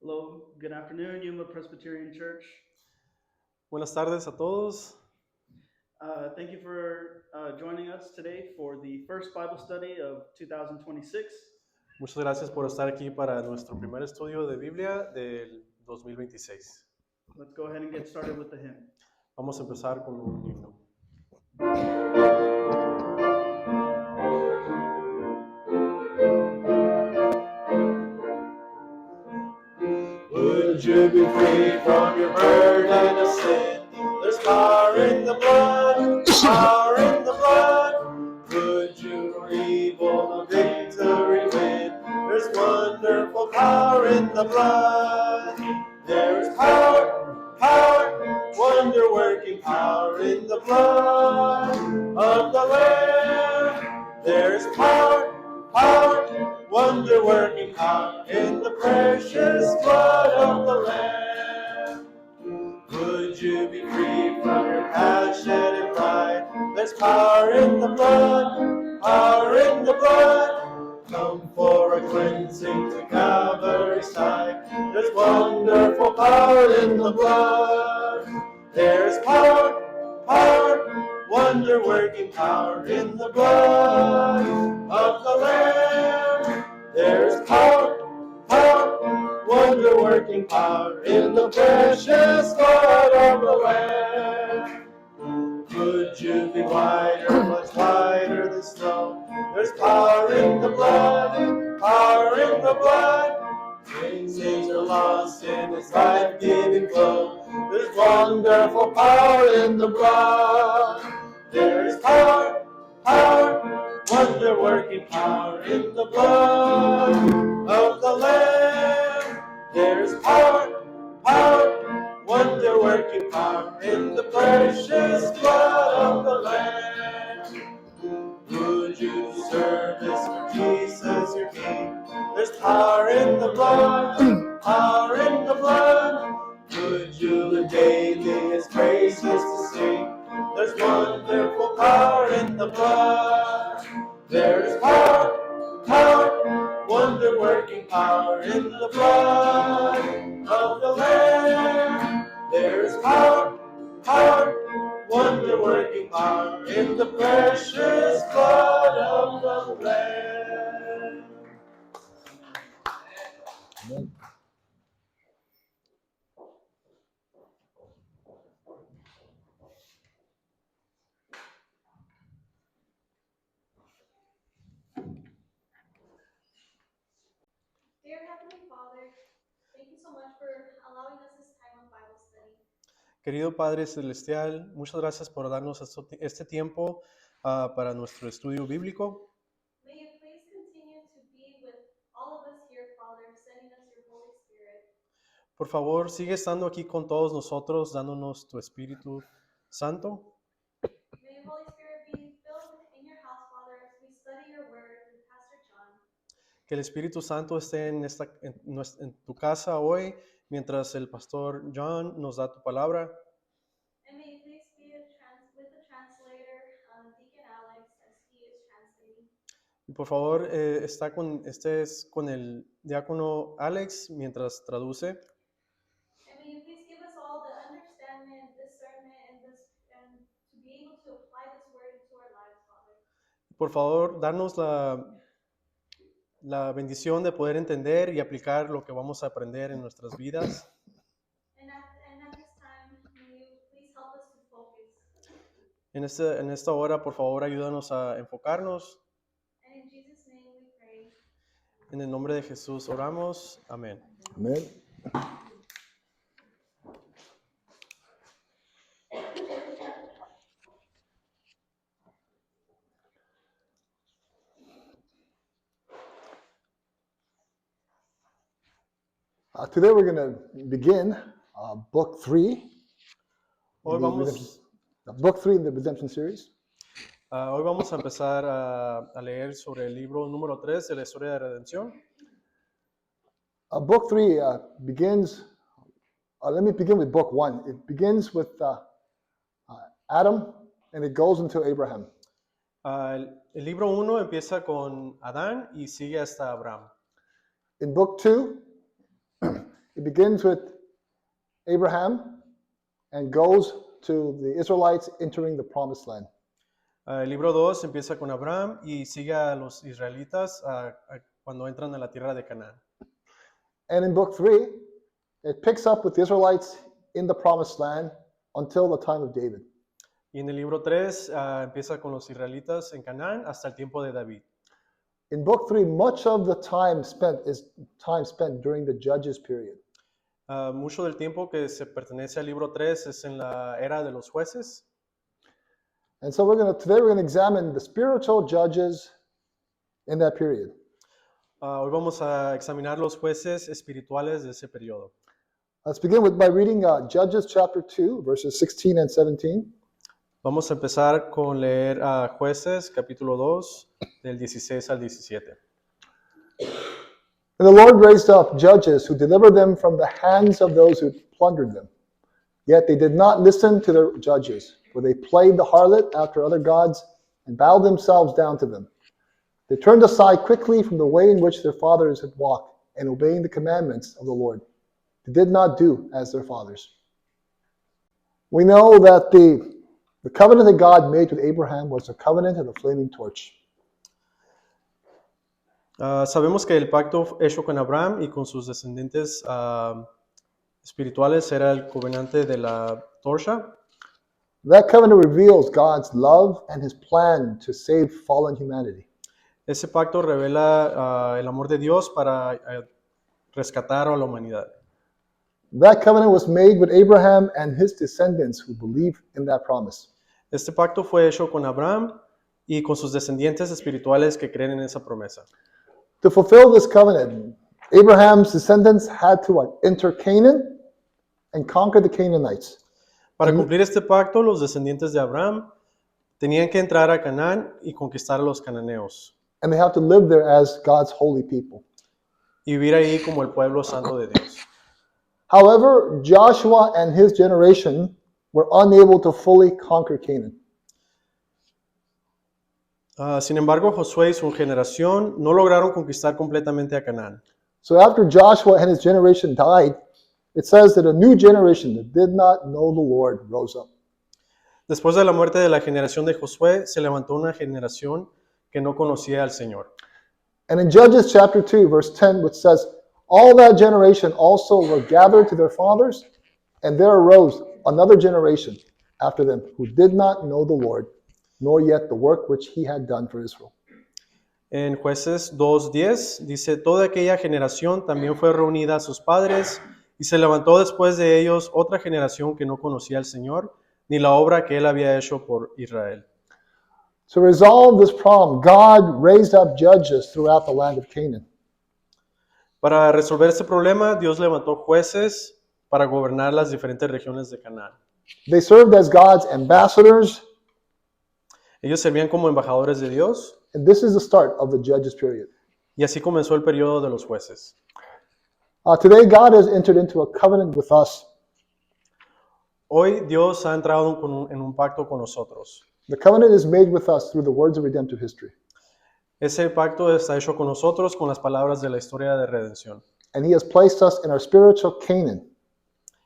Hello, good afternoon, Yuma Presbyterian Church. Buenas tardes a todos. Thank you for joining us today for the first Bible study of 2026. Muchas gracias por estar aquí para nuestro primer estudio de Biblia del 2026. Let's go ahead and get started with the hymn. Vamos a empezar con un himno. Would you be free from your burden of sin? There's power in the blood, power in the blood. Would you for evil the victory win? There's wonderful power in the blood. There's power, power, wonder-working power in the blood of the Lamb. There's power, power, wonder-working power in the precious blood of the Lamb. Would you be free from your passion and pride? There's power in the blood, power in the blood. Come for a cleansing to Calvary's side. There's wonderful power in the blood. There's power, power, wonder-working power in the blood of the Lamb. There's power, power, wonder-working power in the precious blood of the Lamb. Could you be whiter, much whiter than snow? There's power in the blood, power in the blood. Sins are lost in its life-giving flow. There's wonderful power in the blood. There's power, power, wonder-working power in the blood of the Lamb. There's power, power, wonder-working power in the precious blood of the Lamb. Would you do service for Jesus your King? There's power in the blood, power in the blood. Would you live daily His praises to sing? There's wonderful power in the blood. There's power, power, wonder-working power in the blood of the Lamb. There's power, power, wonder-working power in the precious blood of the Lamb. Amen. Dear Heavenly Father, thank you so much for allowing us this time of Bible study. Querido Padre Celestial, muchas gracias por darnos este tiempo para nuestro estudio bíblico. May you please continue to be with all of us here, Father, sending us your Holy Spirit. Por favor, sigue estando aquí con todos nosotros, dándonos tu Espíritu Santo. May your Holy Spirit be filled in your house, Father, as we study your word with Pastor John. Que el Espíritu Santo esté en tu casa hoy, mientras el pastor John nos da tu palabra. And may you please be with the translator, Deacon Alex, as he is translating. Y por favor, estés con el diácono Alex mientras traduce. And may you please give us all the understanding, discernment, and to be able to apply this word into our lives, Father. Por favor, darnos la bendición de poder entender y aplicar lo que vamos a aprender en nuestras vidas. And at this time, may you please help us to focus. En esta hora, por favor, ayúdanos a enfocarnos. And in Jesus' name we pray. En el nombre de Jesús oramos. Amén. Amen. Today we're going to begin book 3. Hoy Book 3 in the Redemption series. Hoy vamos a empezar a leer sobre el libro número 3 de la historia de redención. Book 3 begins, let me begin with book 1. It begins with Adam and it goes into Abraham. El libro 1 empieza con Adán y sigue hasta Abraham. In book 2, it It begins with Abraham and goes to the Israelites entering the promised land. El libro 2 empieza con Abraham y sigue a los israelitas cuando entran a la tierra de Canaán. And in book 3, it picks up with the Israelites in the promised land until the time of David. Y en el libro 3 empieza con los israelitas en Canaán hasta el tiempo de David. In book 3, much of the time spent is time spent during the Judges period. Mucho del tiempo que se pertenece al libro 3 es en la era de los jueces. And so today we're going to examine the spiritual judges in that period. Hoy vamos a examinar los jueces espirituales de ese periodo. Let's begin by reading Judges chapter 2, verses 16 and 17. Vamos a empezar con leer Jueces capítulo 2 del 16 al 17. And the Lord raised up judges who delivered them from the hands of those who plundered them. Yet they did not listen to their judges, for they played the harlot after other gods and bowed themselves down to them. They turned aside quickly from the way in which their fathers had walked, and obeying the commandments of the Lord. They did not do as their fathers. We know that the covenant that God made with Abraham was the covenant of the flaming torch. Sabemos que el pacto hecho con Abraham y con sus descendientes espirituales era el covenante de la torcha. That covenant reveals God's love and his plan to save fallen humanity. Ese pacto revela el amor de Dios para rescatar a la humanidad. That covenant was made with Abraham and his descendants who believe in that promise. Este pacto fue hecho con Abraham y con sus descendientes espirituales que creen en esa promesa. To fulfill this covenant, Abraham's descendants had to enter Canaan and conquer the Canaanites. Para cumplir este pacto, los descendientes de Abraham tenían que entrar a Canaán y conquistar a los cananeos And they have to live there as God's holy people. y vivir ahí como el pueblo santo de Dios. However, Joshua and his generation were unable to fully conquer Canaan. Sin embargo, Josué y su generación no lograron conquistar completamente a Canaán. So after Joshua and his generation died, it says that a new generation that did not know the Lord rose up. Después de la muerte de la generación de Josué, se levantó una generación que no conocía al Señor. And in Judges chapter 2, verse 10, which says, all that generation also were gathered to their fathers, and there arose another generation after them who did not know the Lord, nor yet the work which he had done for Israel. En Jueces 2:10 dice, toda aquella generación también fue reunida a sus padres, y se levantó después de ellos otra generación que no conocía al Señor, ni la obra que él había hecho por Israel. To resolve this problem, God raised up judges throughout the land of Canaan. Para resolver este problema, Dios levantó jueces para gobernar las diferentes regiones de Canaán. They served as God's ambassadors, Ellos servían como embajadores de Dios, and this is the start of the Judges period. y así comenzó el periodo de los jueces. Today, God has entered into a covenant with us. Hoy Dios ha entrado en un pacto con nosotros. The covenant is made with us through the words of redemptive history. Ese pacto está hecho con nosotros con las palabras de la historia de redención. And he has placed us in our spiritual Canaan.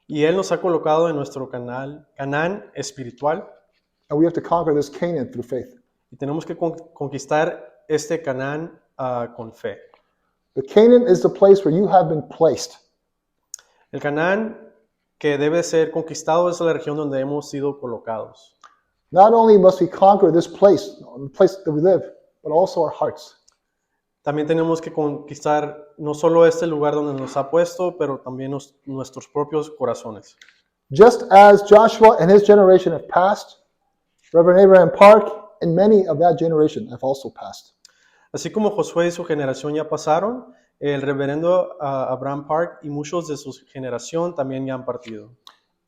Y Él nos ha colocado en nuestro Canaán espiritual, And we have to conquer this Canaan through faith. y tenemos que conquistar este Canaán con fe. The Canaan is the place where you have been placed. El Canaán que debe ser conquistado es la región donde hemos sido colocados. Not only must we conquer this place, the place that we live, but also our hearts. También tenemos que conquistar no solo este lugar donde nos ha puesto, pero también nuestros propios corazones. Just as Joshua and his generation have passed, Reverend Abraham Park and many of that generation have also passed. Así como Josué y su generación ya pasaron, el reverendo Abraham Park y muchos de su generación también ya han partido.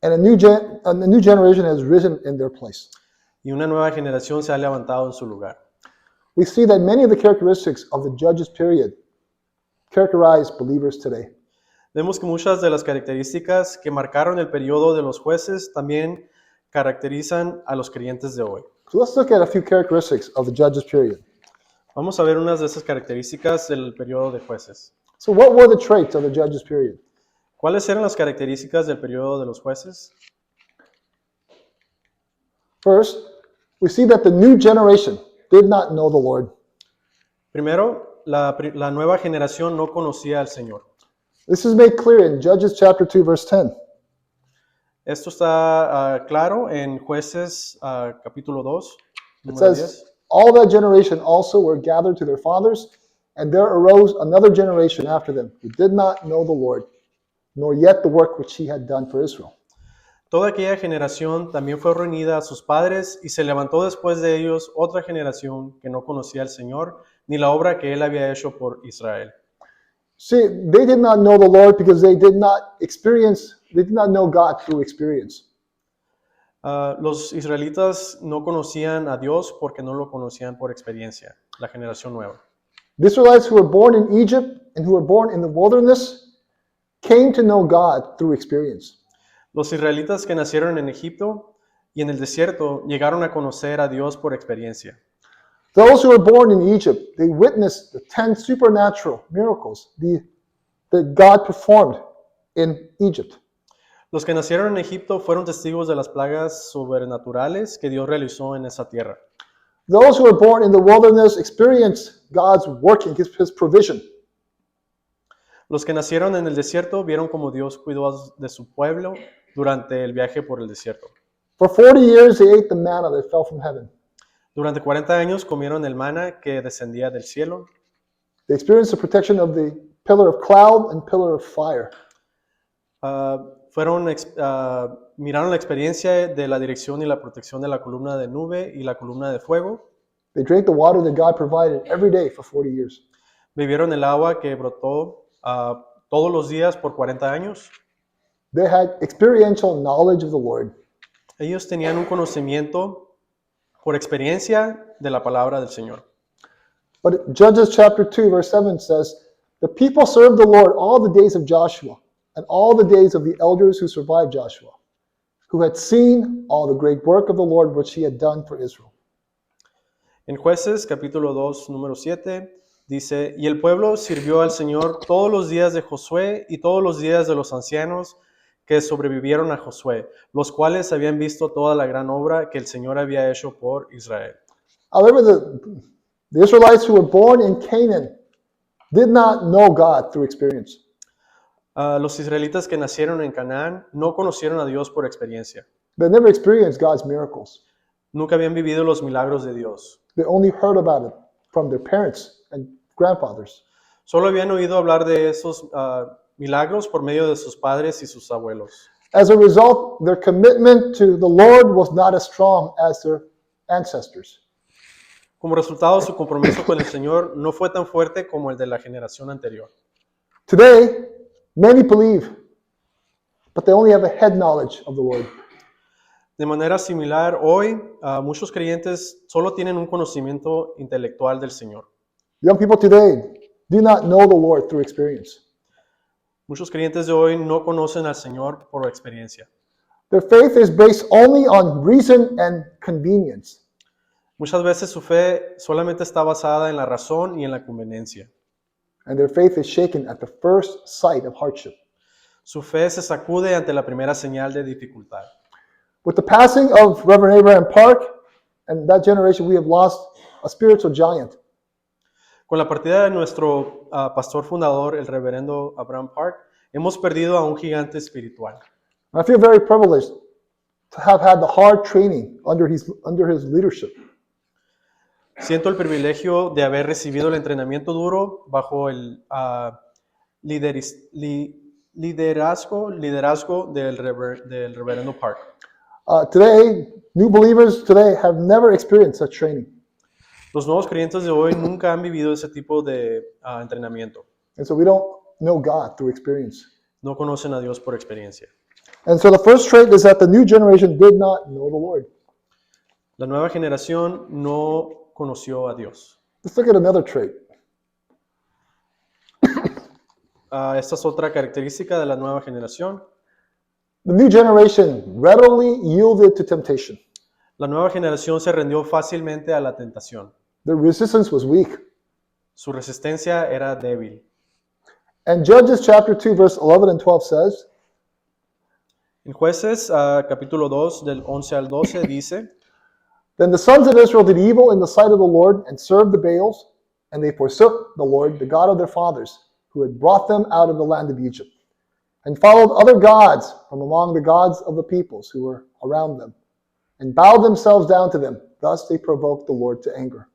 And a new generation has risen in their place. Y una nueva generación se ha levantado en su lugar. We see that many of the characteristics of the Judges period characterize believers today. Vemos que muchas de las características que marcaron el periodo de los jueces también caracterizan a los creyentes de hoy. So let's look at a few characteristics of the Judges period. Vamos a ver unas de esas características del periodo de jueces. So what were the traits of the Judges period? ¿Cuáles eran las características del periodo de los jueces? First, we see that the new generation did not know the Lord. Primero, la nueva generación no conocía al Señor. This is made clear in Judges chapter 2, verse 10. Esto está claro en Jueces capítulo 2, It número says, all that generation also were gathered to their fathers, and there arose another generation after them, who did not know the Lord, nor yet the work which he had done for Israel. Toda aquella generación también fue reunida a sus padres y se levantó después de ellos otra generación que no conocía al Señor ni la obra que él había hecho por Israel. See, they did not know the Lord because they did not know God through experience. Los israelitas no conocían a Dios porque no lo conocían por experiencia, la generación nueva. The Israelites who were born in Egypt and who were born in the wilderness came to know God through experience. Los israelitas que nacieron en Egipto y en el desierto llegaron a conocer a Dios por experiencia. Those who were born in Egypt, they witnessed the 10 supernatural miracles that God performed in Egypt. Los que nacieron en Egipto fueron testigos de las plagas sobrenaturales que Dios realizó en esa tierra. Those who were born in the wilderness experienced God's working, his provision. Los que nacieron en el desierto vieron cómo Dios cuidó de su pueblo durante el viaje por el desierto. For 40 years they ate the manna that fell from heaven. Durante 40 años comieron el maná que descendía del cielo. They experienced the protection of the pillar of cloud and pillar of fire. Miraron la experiencia de la dirección y la protección de la columna de nube y la columna de fuego. They drank the water that God provided every day for 40 years. Bebieron el agua que brotó todos los días por 40 años. They had experiential knowledge of the Lord. Ellos tenían un conocimiento por experiencia de la palabra del Señor. But Judges chapter 2 verse 7 says, the people served the Lord all the days of Joshua and all the days of the elders who survived Joshua, who had seen all the great work of the Lord which he had done for Israel. En Jueces capítulo 2, número 7, dice, y el pueblo sirvió al Señor todos los días de Josué y todos los días de los ancianos que sobrevivieron a Josué, los cuales habían visto toda la gran obra que el Señor había hecho por Israel. However, the Israelites who were born in Canaan did not know God through experience. Los israelitas que nacieron en Canaán no conocieron a Dios por experiencia. They never experienced God's miracles. Nunca habían vivido los milagros de Dios. They only heard about it from their parents and grandfathers. Solo habían oído hablar de esos milagros por medio de sus padres y sus abuelos. As a result, their commitment to the Lord was not as strong as their ancestors. Como resultado, su compromiso con el Señor no fue tan fuerte como el de la generación anterior. Today, many believe, but they only have a head knowledge of the Lord. De manera similar, hoy muchos creyentes solo tienen un conocimiento intelectual del Señor. Young people today do not know the Lord through experience. Muchos creyentes de hoy no conocen al Señor por experiencia. Their faith is based only on reason and convenience. Muchas veces su fe solamente está basada en la razón y en la conveniencia. And their faith is shaken at the first sight of hardship. Su fe se sacude ante la primera señal de dificultad. With the passing of Reverend Abraham Park and that generation, we have lost a spiritual giant. Con la partida de nuestro pastor fundador, el reverendo Abraham Park, hemos perdido a un gigante espiritual. I feel very privileged to have had the hard training under his leadership. Siento el privilegio de haber recibido el entrenamiento duro bajo el liderazgo del reverendo Park. Today, new believers today have never experienced such training. Los nuevos creyentes de hoy nunca han vivido ese tipo de entrenamiento. And so we don't know God through experience. No conocen a Dios por experiencia. And so the first trait is that the new generation did not know the Lord. La nueva generación no conoció a Dios. Let's look at another trait. Esta es otra característica de la nueva generación. The new generation readily yielded to temptation. La nueva generación se rindió fácilmente a la tentación. Their resistance was weak. Su resistencia era débil. And Judges chapter 2, verse 11 and 12 says, En Jueces, capítulo 2, del 11 al 12, dice, Then the sons of Israel did evil in the sight of the Lord and served the Baals, and they forsook the Lord, the God of their fathers, who had brought them out of the land of Egypt, and followed other gods from among the gods of the peoples who were around them, and bowed themselves down to them. Thus they provoked the Lord to anger.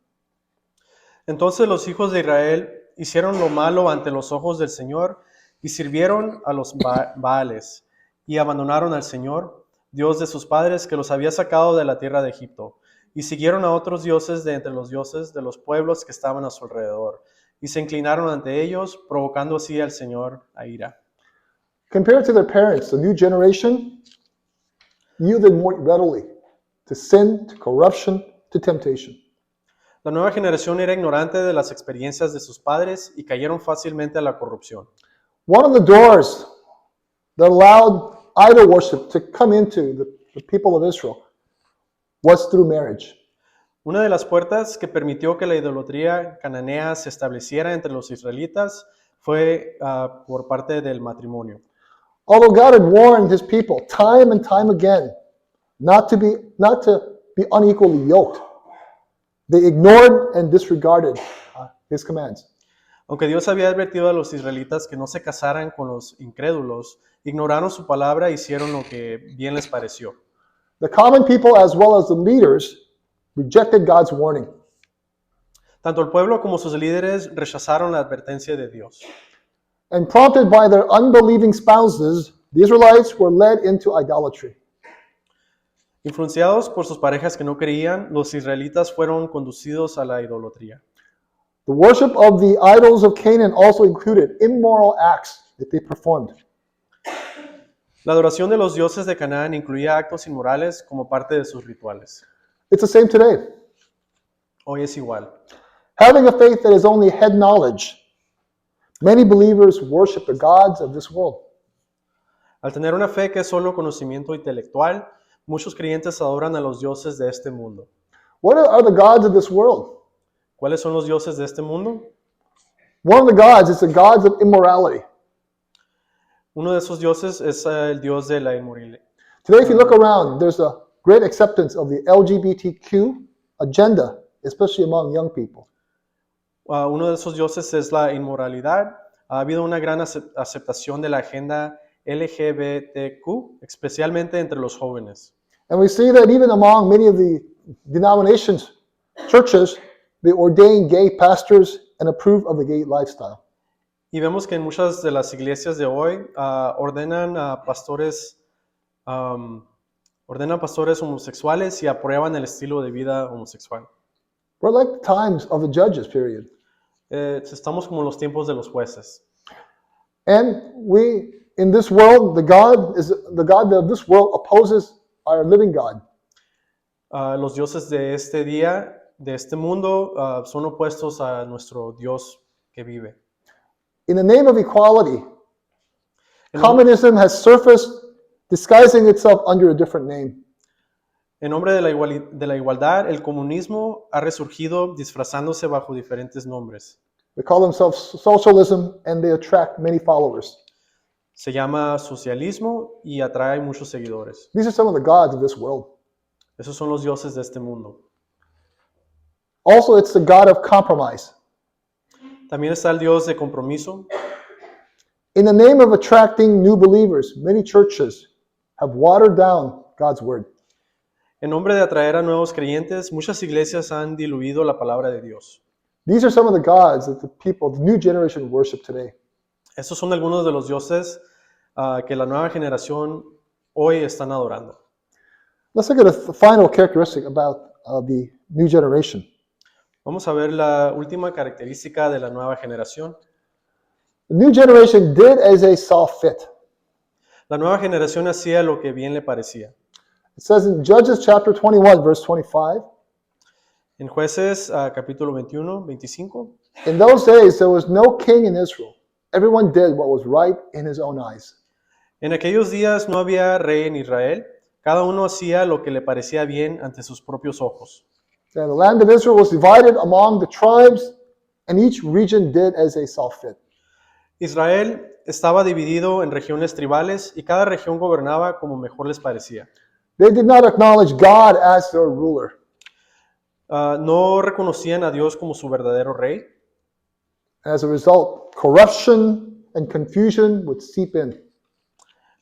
Entonces los hijos de Israel hicieron lo malo ante los ojos del Señor y sirvieron a los Baales y abandonaron al Señor, Dios de sus padres, que los había sacado de la tierra de Egipto, y siguieron a otros dioses de entre los dioses de los pueblos que estaban a su alrededor, y se inclinaron ante ellos, provocando así al Señor a ira. Compared to their parents, the new generation yielded more readily to sin, to corruption, to temptation. La nueva generación era ignorante de las experiencias de sus padres y cayeron fácilmente a la corrupción. One of the doors that allowed idol worship to come into the people of Israel was through marriage. Una de las puertas que permitió que la idolatría cananea se estableciera entre los israelitas fue por parte del matrimonio. Although God had warned his people time and time again not to be unequally yoked, they ignored and disregarded his commands. Aunque Dios había advertido a los israelitas que no se casaran con los incrédulos, ignoraron su palabra e hicieron lo que bien les pareció. The common people as well as the leaders rejected God's warning. Tanto el pueblo como sus líderes rechazaron la advertencia de Dios. And prompted by their unbelieving spouses, the Israelites were led into idolatry. Influenciados por sus parejas que no creían, los israelitas fueron conducidos a la idolatría. The worship of the idols of Canaan also included immoral acts that they performed. La adoración de los dioses de Canaán incluía actos inmorales como parte de sus rituales. It's the same today. Hoy es igual. Having a faith that is only head knowledge, many believers worship the gods of this world. Al tener una fe que es solo conocimiento intelectual, muchos creyentes adoran a los dioses de este mundo. What are the gods of this world? ¿Cuáles son los dioses de este mundo? One of the gods is the gods of immorality. Uno de esos dioses es el dios de la inmoralidad. Today, if you look around, there's a great acceptance of the LGBTQ agenda, especially among young people. Uno de esos dioses es la inmoralidad. Ha habido una gran aceptación de la agenda LGBTQ, especialmente entre los jóvenes. And we see that even among many of the denominations, churches, they ordain gay pastors and approve of the gay lifestyle. Y vemos que en muchas de las iglesias de hoy ordenan pastores homosexuales y aprueban el estilo de vida homosexual. We're like the times of the judges period. Estamos como en los tiempos de los jueces. And we, in this world, the God of this world opposes our living God. Los dioses de este día, de este mundo, son opuestos a nuestro Dios que vive. In the name of equality, En communism has surfaced, disguising itself under a different name. En nombre de la igualdad, el comunismo ha resurgido disfrazándose bajo diferentes nombres. They call themselves socialism, and they attract many followers. Se llama socialismo y atrae muchos seguidores. These are some of the gods of this world. Esos son los dioses de este mundo. Also, it's the God of compromise. También está el Dios de compromiso. In the name of attracting new believers, many churches have watered down God's word. En nombre de atraer a nuevos creyentes, muchas iglesias han diluido la palabra de Dios. These are some of the gods that the people, the new generation, worship today. Estos son algunos de los dioses que la nueva generación hoy están adorando. Let's look at a final characteristic about the new generation. Vamos a ver la última característica de la nueva generación. The new generation did as they saw fit. La nueva generación hacía lo que bien le parecía. It says in Judges chapter 21, verse 25, En Jueces capítulo 21, 25, in those days there was no king in Israel. Everyone did what was right in his own eyes. en aquellos días no había rey en Israel, cada uno hacía lo que le parecía bien ante sus propios ojos. And the land of Israel was divided among the tribes, and each region did as they saw fit. Israel estaba dividido en regiones tribales y cada región gobernaba como mejor les parecía. They did not acknowledge God as their ruler. No reconocían a Dios como su verdadero rey. As a result, corruption and confusion would seep in.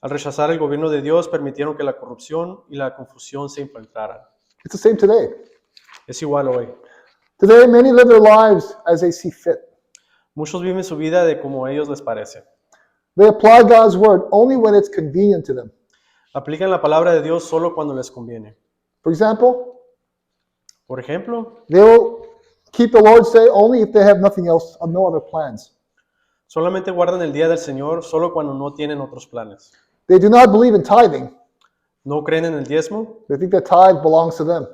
Al rechazar el gobierno de Dios, permitieron que la corrupción y la confusión se infiltraran. It's the same today. Es igual hoy. Today, many live their lives as they see fit. Muchos viven su vida de como a ellos les parece. They apply God's word only when it's convenient to them. Aplican la palabra de Dios solo cuando les conviene. For example, Por ejemplo, they will keep the Lord's Day only if they have nothing else, no other plans. solamente guardan el día del Señor solo cuando no tienen otros planes. They do not believe in tithing. No creen en el diezmo, They think that tithe belongs to them,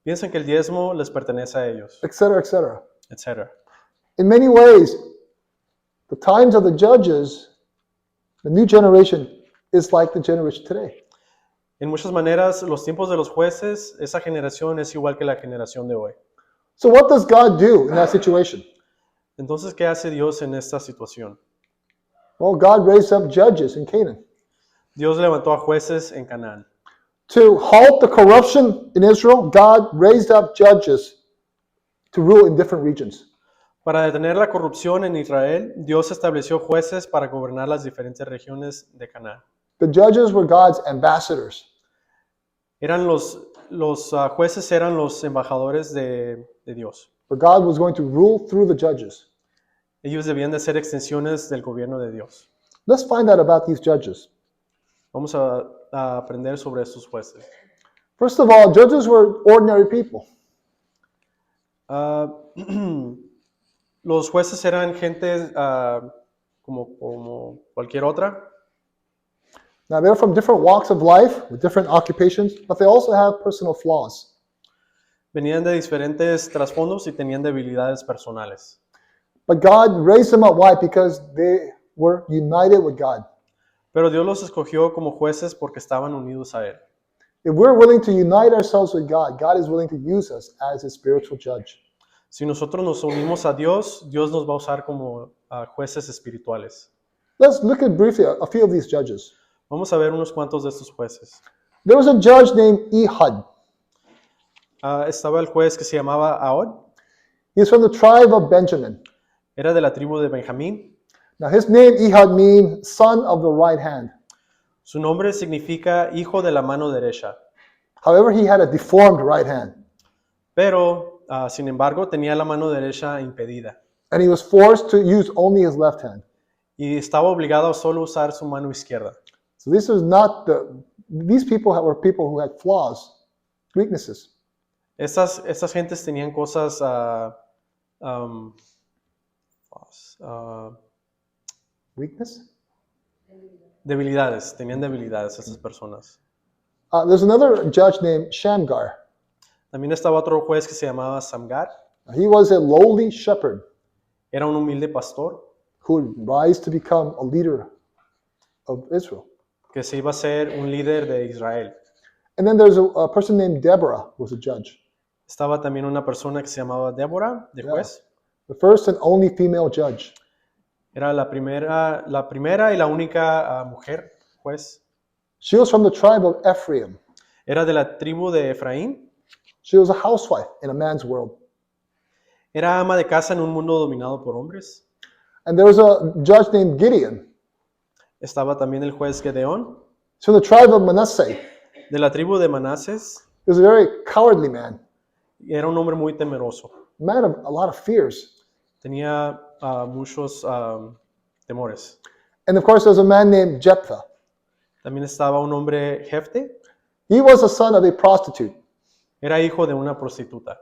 piensan que el diezmo les pertenece a ellos, etc., etc. etc. In many ways, the times of the judges, the new generation, is like the generation today. En muchas maneras, los tiempos de los jueces, esa generación es igual que la generación de hoy. So what does God do in that situation? Entonces, ¿qué hace Dios en esta situación? Well, God raised up judges in Canaan Dios levantó a jueces en Canaán. to halt the corruption in Israel. God raised up judges to rule in different regions. Para detener la corrupción en Israel, Dios estableció jueces para gobernar las diferentes regiones de Canaán. The judges were God's ambassadors. Eran los jueces eran los embajadores de Dios. For God was going to rule through the judges. Ellos debían de ser extensiones del gobierno de Dios. Let's find out about these judges. Vamos a aprender sobre estos jueces. First of all, judges were ordinary people. Ah, los jueces eran gente como cualquier otra. Now, they're from different walks of life with different occupations, but they also have personal flaws. Venían de diferentes trasfondos y tenían debilidades personales. But God raised them up. Why? Because they were united with God. Pero Dios los escogió como jueces porque estaban unidos a Él. If we're willing to unite ourselves with God, God is willing to use us as a spiritual judge. Si nosotros nos unimos a Dios, Dios nos va a usar como jueces espirituales. Let's look at briefly a few of these judges. Vamos a ver unos cuantos de estos jueces. There was a judge named Ehud. Estaba el juez que se llamaba Ahod, He's from the tribe of Benjamin. era de la tribu de Benjamín. Now, his name, Ehud, means son of the right hand. Su nombre significa hijo de la mano derecha, However, he had a deformed right hand, pero sin embargo tenía la mano derecha impedida and he was forced to use only his left hand. y estaba obligado a solo usar su mano izquierda. So these people were people who had flaws, weaknesses. Estas gentes tenían cosas, Weakness? tenían debilidades estas personas. There's another judge named Shamgar. También estaba otro juez que se llamaba Samgar, He was a lowly shepherd era un humilde pastor who would rise to become a leader of Israel. que se iba a ser un líder de Israel. And then there's a person named Deborah who was a judge, Estaba también una persona que se llamaba Débora, de juez. the first and only female judge. Era la primera y la única mujer juez. She was from the tribe of Ephraim. Era de la tribu de Efraín. She was a housewife in a man's world. Era ama de casa en un mundo dominado por hombres. And there was a judge named Gideon. Estaba también el juez Gedeón, He's from the tribe of Manasseh. de la tribu de Manases. He was a very cowardly man, Y era un hombre muy temeroso. a man of a lot of fears. Tenía muchos temores. And of course, there's a man named Jephthah. También estaba un hombre Jefte. He was the son of a prostitute. Era hijo de una prostituta.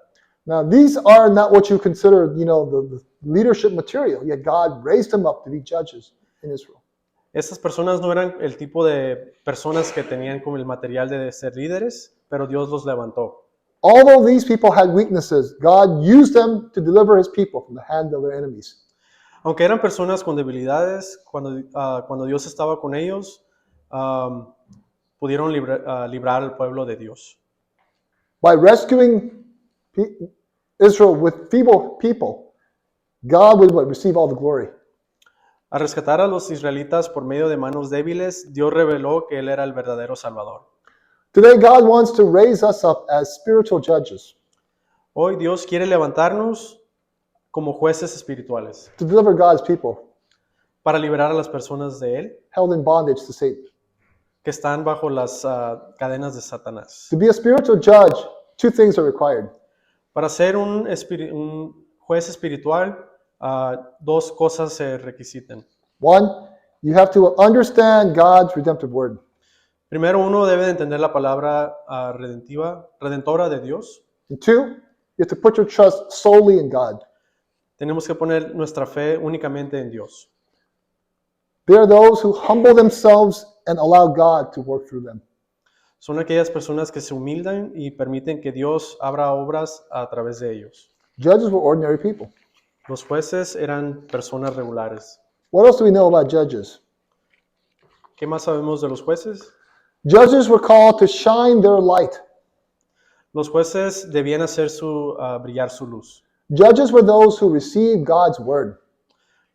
Now, these are not what you consider, the leadership material. Yet God raised them up to be judges in Israel. Estas personas no eran el tipo de personas que tenían como el material de ser líderes, pero Dios los levantó. Although these people had weaknesses, God used them to deliver his people from the hand of their enemies. Aunque eran personas con debilidades, cuando Dios estaba con ellos, pudieron librar al pueblo de Dios. By rescuing Israel with feeble people, God would receive all the glory. Al rescatar a los israelitas por medio de manos débiles, Dios reveló que Él era el verdadero Salvador. Today, God wants to raise us up as spiritual judges Hoy Dios quiere levantarnos como jueces espirituales to deliver God's people para liberar a las personas de Él held in bondage to Satan. que están bajo las cadenas de Satanás. To be a spiritual judge, two things are required. Para ser un juez espiritual, dos cosas se requisitan. One, you have to understand God's redemptive word. Primero, uno debe de entender la palabra redentora de Dios. And two, you have to put your trust solely in God. Tenemos que poner nuestra fe únicamente en Dios. They are those who humble themselves and allow God to work through them. Son aquellas personas que se humildan y permiten que Dios abra obras a través de ellos. Judges were ordinary people. Los jueces eran personas regulares. What else do we know about judges? ¿Qué más sabemos de los jueces? Judges were called to shine their light. Los jueces debían hacer brillar su luz. Judges were those who received God's word.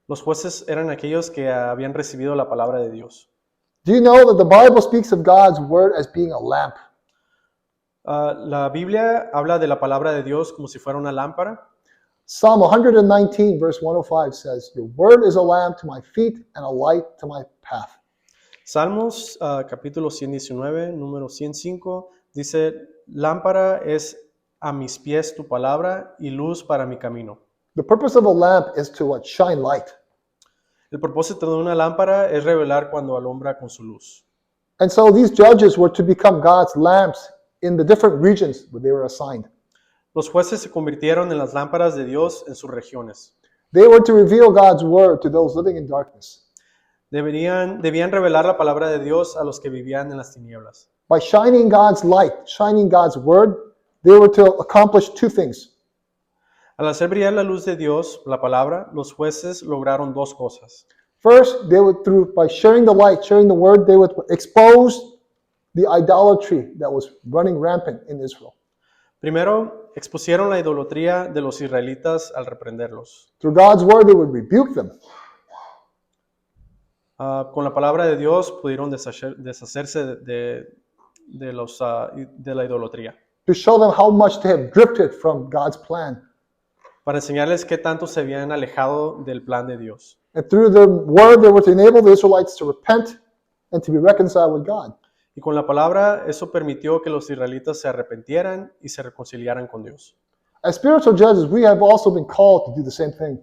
Los jueces eran aquellos que habían recibido la palabra de Dios. Do you know that the Bible speaks of God's word as being a lamp? La Biblia habla de la palabra de Dios como si fuera una lámpara. Psalm 119, verse 105 says, Your word is a lamp to my feet and a light to my path. Salmos capítulo 119, número 105, dice, lámpara es a mis pies tu palabra y luz para mi camino. The purpose of a lamp is to what? Shine light. El propósito de una lámpara es revelar cuando alumbra con su luz. And so these judges were to become God's lamps in the different regions where they were assigned. Los jueces se convirtieron en las lámparas de Dios en sus regiones. They were to reveal God's word to those living in darkness. Debían revelar la palabra de Dios a los que vivían en las tinieblas. By shining God's light, shining God's word, they were to accomplish two things. Al hacer brillar la luz de Dios, la palabra, los jueces lograron dos cosas. First, they would by sharing the light, sharing the word, they would expose the idolatry that was running rampant in Israel. Primero, expusieron la idolatría de los israelitas al reprenderlos. Through God's word, they would rebuke them. Con la palabra de Dios pudieron deshacerse de la idolatría. To show them how much they have drifted from God's plan. Para enseñarles qué tanto se habían alejado del plan de Dios. And through the word, they were to enable the Israelites to repent and to be reconciled with God. Y con la palabra, eso permitió que los israelitas se arrepintieran y se reconciliaran con Dios. As spiritual judges, we have also been called to do the same thing.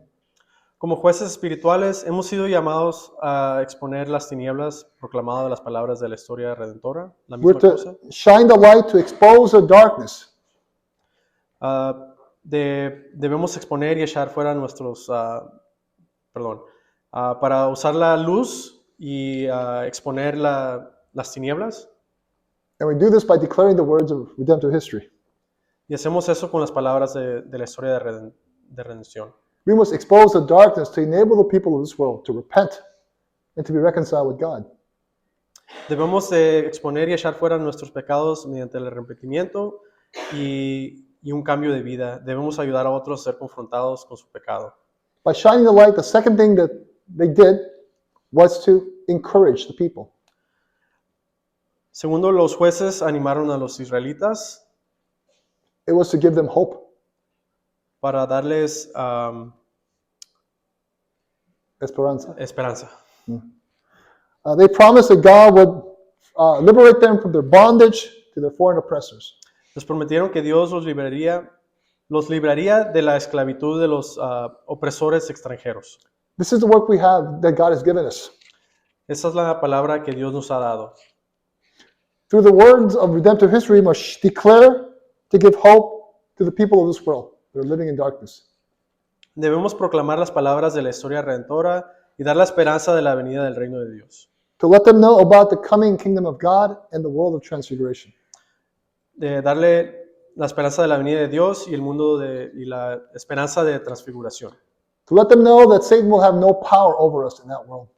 Como jueces espirituales, hemos sido llamados a exponer las tinieblas, proclamando las palabras de la historia redentora, la We're misma cosa. to shine the light to expose the darkness. Debemos exponer y echar fuera nuestros, para usar la luz y exponer las tinieblas. And we do this by declaring the words of redemptive history. Y hacemos eso con las palabras de la historia de redención. We must expose the darkness to enable the people of this world to repent and to be reconciled with God. Debemos de exponer y echar fuera nuestros pecados mediante el arrepentimiento y un cambio de vida. Debemos ayudar a otros a ser confrontados con su pecado. By shining the light, the second thing that they did was to encourage the people. Segundo, los jueces animaron a los israelitas It was to give them hope. para darles Esperanza. esperanza. They promised that God would liberate them from their bondage to their foreign oppressors. Les prometieron que Dios los libraría de la esclavitud de los opresores extranjeros. This is the work we have that God has given us. Esa es la palabra que Dios nos ha dado. Through the words of redemptive history, we must declare to give hope to the people of this world that are living in darkness. Debemos proclamar las palabras de la historia redentora y dar la esperanza de la venida del reino de Dios. To let them know about the coming kingdom of God and the world of transfiguration. De darle la esperanza de la venida de Dios y el mundo y la esperanza de transfiguración. To let them know that Satan will have no power over us in that world.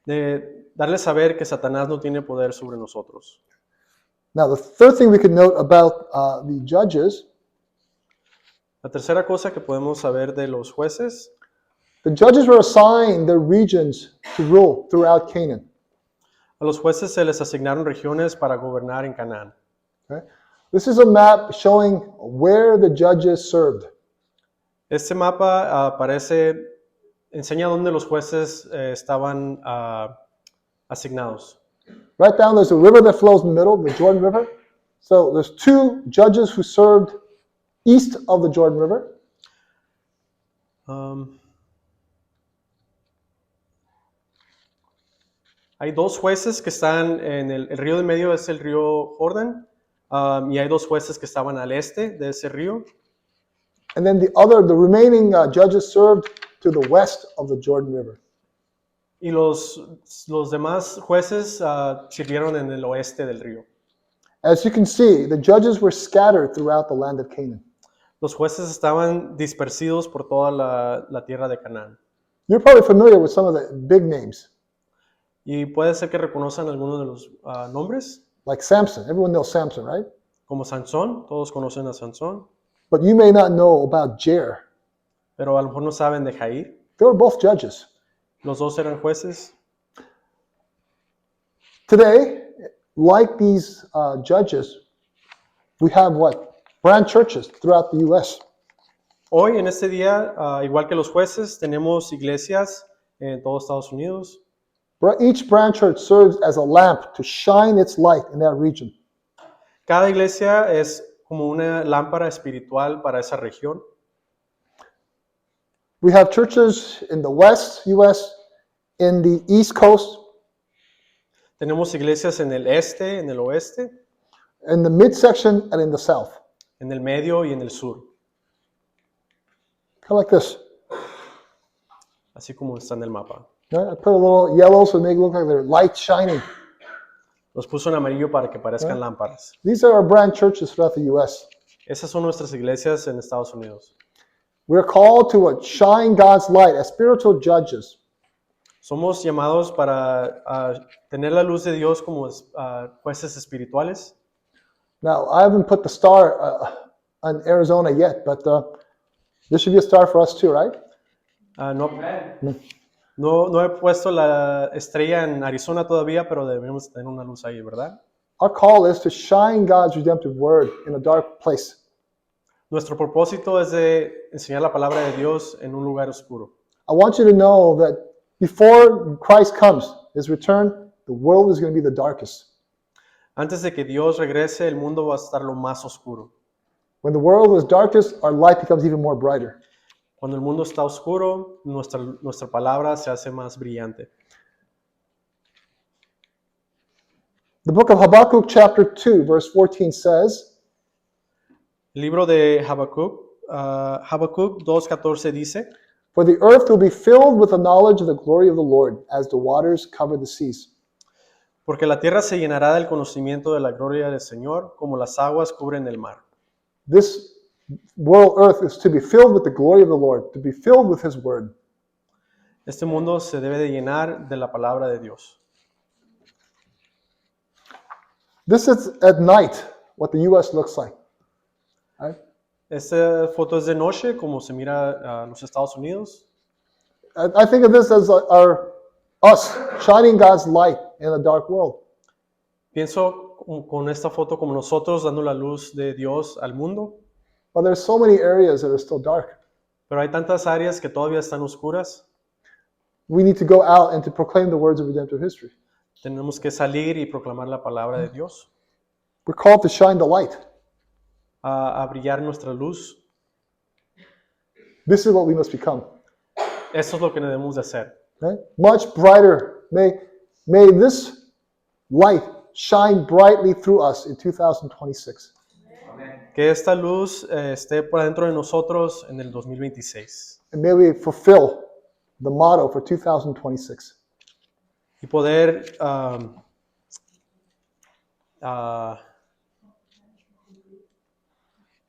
De darles saber que Satanás no tiene poder sobre nosotros. Now, the third thing we could note about the judges La tercera cosa que podemos saber de los jueces The judges were assigned their regions to rule throughout Canaan. A los jueces se les asignaron regiones para gobernar en Canaán. Okay? This is a map showing where the judges served. Este mapa enseña dónde los jueces estaban asignados. Right down, there's a river that flows in the middle, the Jordan River. So there's 2 judges who served east of the Jordan River. Hay 2 jueces que están en el río de medio, es el río Jordán, y hay 2 jueces que estaban al este de ese río. And then the remaining judges served to the west of the Jordan River. Y los demás jueces sirvieron en el oeste del río. As you can see, the judges were scattered throughout the land of Canaan. Los jueces estaban dispersidos por toda la tierra de Canaán. You're probably familiar with some of the big names, Y puede ser que reconozcan algunos de los nombres, like Samson. Everyone knows Samson, right? como Sansón, todos conocen a Sansón, But you may not know about Jair. pero a lo mejor no saben de Jair. They were both judges. Los 2 eran jueces. Today, like these judges, we have what? Brand churches throughout the U.S. Hoy, en este día, igual que los jueces, tenemos iglesias en todos Estados Unidos. Each brand church serves as a lamp to shine its light in that region. Cada iglesia es como una lámpara espiritual para esa región. We have churches in the West, U.S., in the East Coast, Tenemos iglesias en el este, en el oeste, in the midsection, and in the South. en el medio y en el sur, Kind of like this. así como está en el mapa. Right? I put a little yellow so it make it look like they're light shining. Los puso en amarillo para que parezcan lámparas. These are our brand churches throughout the U.S. Esas son nuestras iglesias en Estados Unidos. We're called to shine God's light as spiritual judges. Somos llamados para tener la luz de Dios como jueces espirituales. Now, I haven't put the star on Arizona yet, but this should be a star for us too, right? No he puesto la estrella en Arizona todavía, pero debemos tener una luz ahí, ¿verdad? Our call is to shine God's redemptive word in a dark place. Nuestro propósito es de enseñar la palabra de Dios en un lugar oscuro. I want you to know that before Christ comes, his return, the world is going to be the darkest. Antes de que Dios regrese, el mundo va a estar lo más oscuro. When the world is darkest, our light becomes even more brighter. Cuando el mundo está oscuro, nuestra palabra se hace más brillante. The book of Habakkuk chapter 2, verse 14 says, El libro de Habacuc 2:14 dice, For the earth will be filled with the knowledge of the glory of the Lord, as the waters cover the seas. porque la tierra se llenará del conocimiento de la gloria del Señor, como las aguas cubren el mar. This world earth is to be filled with the glory of the Lord, to be filled with his word. Este mundo se debe de llenar de la palabra de Dios. This is at night what the U.S. looks like. Right? Esta foto es de noche, como se mira en los Estados Unidos. I think of this as us shining God's light in a dark world. Pienso con esta foto como nosotros dando la luz de Dios al mundo, But there's so many areas that are still dark. pero hay tantas áreas que todavía están oscuras. We need to go out and to proclaim the words of redemptive history. Tenemos que salir y proclamar la palabra de Dios, We're called to shine the light. a brillar nuestra luz. This is what we must become. Eso es lo que debemos de hacer. Right? Much brighter. May this light shine brightly through us in 2026. Que esta luz esté por dentro de nosotros en el 2026 And may we fulfill the motto for 2026. y poder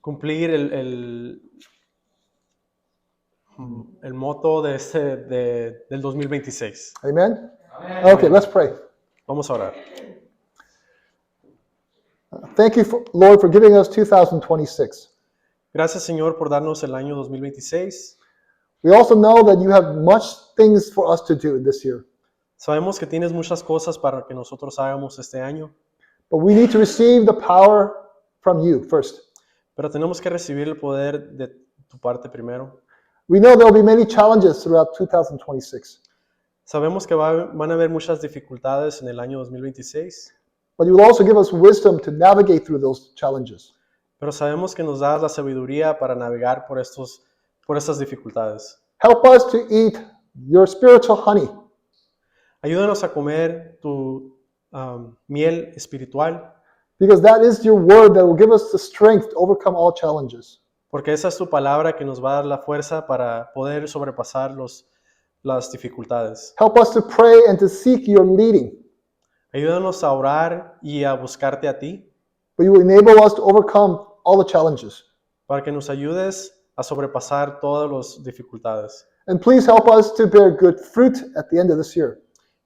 cumplir el moto del 2026. Amen? Okay, let's pray. Vamos a orar. Thank you, Lord, for giving us 2026. Gracias, Señor, por darnos el año 2026. We also know that you have much things for us to do this year, Sabemos que tienes muchas cosas para que nosotros hagamos este año, but we need to receive the power from you first. pero tenemos que recibir el poder de tu parte primero. We know there will be many challenges throughout 2026, Sabemos que van a haber muchas dificultades en el año 2026, but you will also give us wisdom to navigate through those challenges. pero sabemos que nos das la sabiduría para navegar por estas dificultades. Help us to eat your spiritual honey, Ayúdanos a comer tu miel espiritual, because that is your word that will give us the strength to overcome all challenges. porque esa es tu palabra que nos va a dar la fuerza para poder sobrepasar las dificultades. Help us to pray and to seek your leading, Ayúdanos a orar y a buscarte a ti, but you will enable us to overcome all the challenges. para que nos ayudes a sobrepasar todas las dificultades. And please help us to bear good fruit at the end of this year,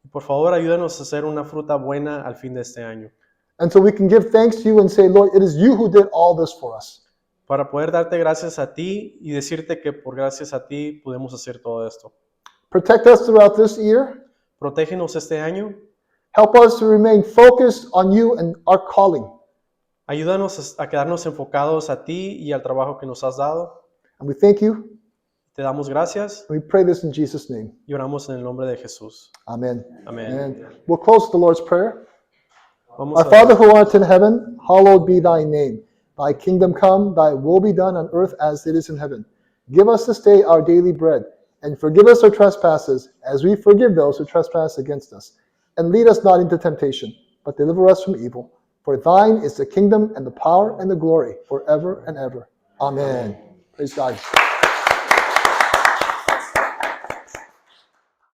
Y por favor, ayúdanos a hacer una fruta buena al fin de este año, and so we can give thanks to you and say, Lord, it is you who did all this for us. para poder darte gracias a ti y decirte que por gracias a ti podemos hacer todo esto. Protect us throughout this year. Protégenos este año, Help us to remain focused on you and our calling. ayúdanos a quedarnos enfocados a ti y al trabajo que nos has dado. And we thank you. Te damos gracias And we pray this in Jesus' name. y oramos en el nombre de Jesús. Amen. Amén. And we'll close with the Lord's Prayer. Vamos Our Father who art in heaven, hallowed be thy name. Thy kingdom come, thy will be done on earth as it is in heaven. Give us this day our daily bread, and forgive us our trespasses, as we forgive those who trespass against us. And lead us not into temptation, but deliver us from evil. For thine is the kingdom and the power and the glory forever and ever. Amen. Praise God.